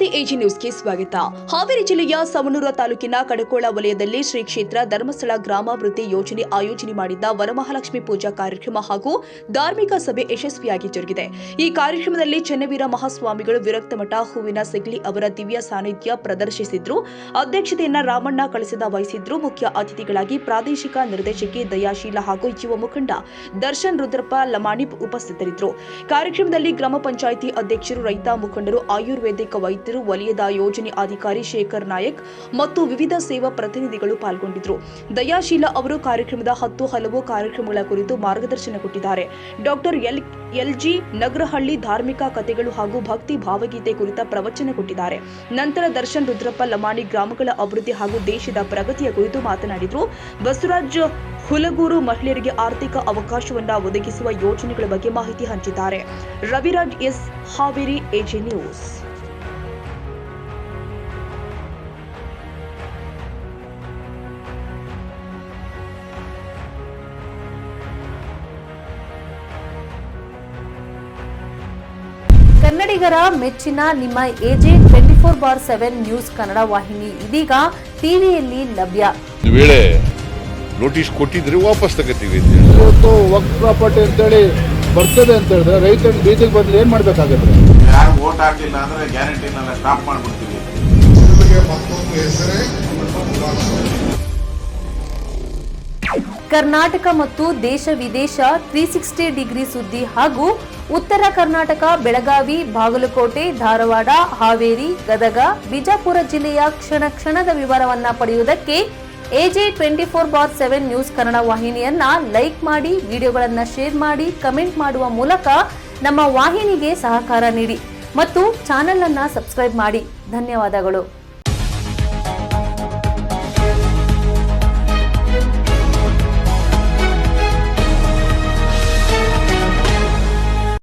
ನಮಸ್ತೆ ಎಜಿ ನ್ಯೂಸ್ಗೆ ಸ್ವಾಗತ. ಹಾವೇರಿ ಜಿಲ್ಲೆಯ ಸವಣೂರ ತಾಲೂಕಿನ ಕಡಕೋಳ ವಲಯದಲ್ಲಿ ಶ್ರೀ ಕ್ಷೇತ್ರ ಧರ್ಮಸ್ಥಳ ಗ್ರಾಮಾಭಿವೃದ್ಧಿ ಯೋಜನೆ ಆಯೋಜನೆ ಮಾಡಿದ್ದ ವರಮಹಾಲಕ್ಷ್ಮಿ ಪೂಜಾ ಕಾರ್ಯಕ್ರಮ ಹಾಗೂ ಧಾರ್ಮಿಕ ಸಭೆ ಯಶಸ್ವಿಯಾಗಿ ಜರುಗಿದೆ. ಈ ಕಾರ್ಯಕ್ರಮದಲ್ಲಿ ಚೆನ್ನವೀರ ಮಹಾಸ್ವಾಮಿಗಳು ವಿರಕ್ತ ಮಠ ಹೂವಿನ ಸಿಗ್ಲಿ ಅವರ ದಿವ್ಯ ಸಾನ್ನಿಧ್ಯ ಪ್ರದರ್ಶಿಸಿದ್ರು. ಅಧ್ಯಕ್ಷತೆಯನ್ನ ರಾಮಣ್ಣ ಕಳಸದ ವಹಿಸಿದ್ರು. ಮುಖ್ಯ ಅತಿಥಿಗಳಾಗಿ ಪ್ರಾದೇಶಿಕ ನಿರ್ದೇಶಕಿ ದಯಾಶೀಲ ಹಾಗೂ ಯುವ ಮುಖಂಡ ದರ್ಶನ್ ರುದ್ರಪ್ಪ ಲಮಾಣಿ ಉಪಸ್ಥಿತರಿದ್ದರು. ಕಾರ್ಯಕ್ರಮದಲ್ಲಿ ಗ್ರಾಮ ಪಂಚಾಯಿತಿ ಅಧ್ಯಕ್ಷರು, ರೈತ ಮುಖಂಡರು, ಆಯುರ್ವೇದಿಕ್ ವೈದ್ಯರು, ವಲಯದ ಯೋಜನೆ ಅಧಿಕಾರಿ ಶೇಖರ್ ನಾಯಕ್ ಮತ್ತು ವಿವಿಧ ಸೇವಾ ಪ್ರತಿನಿಧಿಗಳು ಪಾಲ್ಗೊಂಡಿದ್ದರು. ದಯಾಶೀಲ ಅವರು ಕಾರ್ಯಕ್ರಮದ 10 ಹಲವು ಕಾರ್ಯಕ್ರಮಗಳ ಕುರಿತು ಮಾರ್ಗದರ್ಶನ ಕೊಟ್ಟಿದ್ದಾರೆ. ಡಾಕ್ಟರ್ ಎಲ್ಜಿ ನಗರಹಳ್ಳಿ ಧಾರ್ಮಿಕ ಕಥೆಗಳು ಹಾಗೂ ಭಕ್ತಿ ಭಾವಗೀತೆ ಕುರಿತ ಪ್ರವಚನ ಕೊಟ್ಟಿದ್ದಾರೆ. ನಂತರ ದರ್ಶನ್ ರುದ್ರಪ್ಪ ಲಮಾಣಿ ಗ್ರಾಮಗಳ ಅಭಿವೃದ್ಧಿ ಹಾಗೂ ದೇಶದ ಪ್ರಗತಿಯ ಕುರಿತು ಮಾತನಾಡಿದರು. ಬಸವರಾಜ್ ಹುಲಗೂರು ಮಹಿಳೆಯರಿಗೆ ಆರ್ಥಿಕ ಅವಕಾಶವನ್ನು ಒದಗಿಸುವ ಯೋಜನೆಗಳ ಬಗ್ಗೆ ಮಾಹಿತಿ ಹಂಚಿದ್ದಾರೆ. Raviraj S, Haveri, AG news. ಕನ್ನಡಿಗರ ಮೆಚ್ಚಿನ ನಿಮ್ಮ ಎಜೆ 24/7 ನ್ಯೂಸ್ ಕನ್ನಡ ವಾಹಿನಿ ಇದೀಗ ಟಿವಿಯಲ್ಲಿ ಲಭ್ಯ. ವೇಳೆ ನೋಟಿಸ್ ಕೊಟ್ಟಿದ್ರೆ ವಾಪಸ್ ತಗೋತೀವಿ. ಇವತ್ತು ವಕ್ಫ್ ಪ್ರಾಪರ್ಟಿ ಅಂತೇಳಿ ಬರ್ತದೆ ಅಂತ ಹೇಳಿದ್ರೆ ರೈತರು ಬೀದಿಗೆ ಬಂದ್ರೆ ಏನ್ ಮಾಡ್ಬೇಕಾಗತ್ತೆ? ಯಾರು ವೋಟ್ ಹಾಕಿಲ್ಲ ಅಂದ್ರೆ ಗ್ಯಾರಂಟಿನೆಲ್ಲ ಸ್ಟಾಪ್ ಮಾಡ್ಬಿಡ್ತೀವಿ. ಕರ್ನಾಟಕ ಮತ್ತು ದೇಶ ವಿದೇಶ 360 ಡಿಗ್ರಿ ಸುದ್ದಿ ಹಾಗೂ ಉತ್ತರ ಕರ್ನಾಟಕ, ಬೆಳಗಾವಿ, ಬಾಗಲಕೋಟೆ, ಧಾರವಾಡ, ಹಾವೇರಿ, ಗದಗ, ಬಿಜಾಪುರ ಜಿಲ್ಲೆಯ ಕ್ಷಣ ಕ್ಷಣದ ವಿವರವನ್ನ ಪಡೆಯುವುದಕ್ಕೆ ಎಜೆ 24/7 ನ್ಯೂಸ್ ಕನ್ನಡ ವಾಹಿನಿಯನ್ನ ಲೈಕ್ ಮಾಡಿ, ವಿಡಿಯೋಗಳನ್ನ ಶೇರ್ ಮಾಡಿ, ಕಮೆಂಟ್ ಮಾಡುವ ಮೂಲಕ ನಮ್ಮ ವಾಹಿನಿಗೆ ಸಹಕಾರ ನೀಡಿ ಮತ್ತು ಚಾನೆಲ್ ಅನ್ನ ಸಬ್ಸ್ಕ್ರೈಬ್ ಮಾಡಿ. ಧನ್ಯವಾದಗಳು.